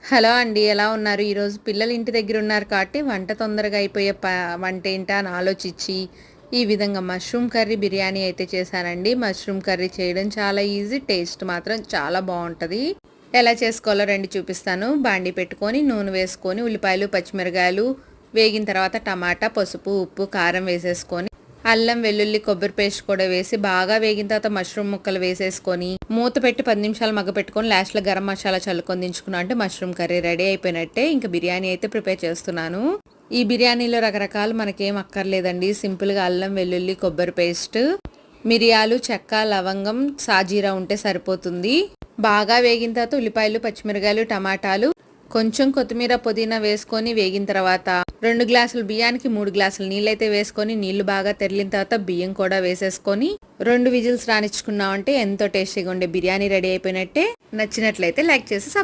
Hello అండి. ఎలా ఉన్నారు? ఈరోజు పిల్లలు ఇంటి దగ్గర ఉన్నారు కాబట్టి వంట తొందరగా అయిపోయే వంట ఏంటా అని ఆలోచించి ఈ విధంగా మష్రూమ్ కర్రీ బిర్యానీ అయితే చేశానండి. మష్రూమ్ కర్రీ చేయడం చాలా ఈజీ. టేస్ట్ మాత్రం చాలా బావుంటది. ఎలా చేసుకోవాలో రండి చూపిస్తాను. బాండీ పెట్టుకొని నూనె వేసుకొని ఉల్లిపాయలు, పచ్చిమిరకాయలు వేగిన తర్వాత టమాటా, పసుపు, ఉప్పు, కారం వేసేసుకొని అల్లం, వెల్లుల్లి, కొబ్బరి పేస్ట్ కూడా వేసి బాగా వేగిన తర్వాత మష్రూమ్ ముక్కలు వేసేసుకొని మూత పెట్టి 10 నిమిషాలు మగ్గపెట్టుకొని లాస్ట్లో గరం మసాలా చల్లుకొని దించుకున్నా అంటే మష్రూమ్ కర్రీ రెడీ అయిపోయినట్టే. ఇంకా బిర్యానీ అయితే ప్రిపేర్ చేస్తున్నాను. ఈ బిర్యానీలో రకరకాలు మనకేం అక్కర్లేదండి. సింపుల్గా అల్లం, వెల్లుల్లి, కొబ్బరి పేస్ట్, మిరియాలు, చెక్క, లవంగం, సాజీరా ఉంటే సరిపోతుంది. బాగా వేగిన తర్వాత ఉల్లిపాయలు, పచ్చిమిరకాయలు, టమాటాలు, కొంచెం కొత్తిమీర, పుదీనా వేసుకొని వేగిన తర్వాత 2 గ్లాసులు బియ్యానికి 3 గ్లాసులు నీళ్ళైతే వేసుకొని నీళ్లు బాగా తెరిలిన తర్వాత బియ్యం కూడా వేసేసుకొని 2 విజిల్స్ రానిచ్చుకున్నామంటే ఎంతో టేస్టీగా ఉండే బిర్యానీ రెడీ అయిపోయినట్టే. నచ్చినట్లయితే లైక్ చేసి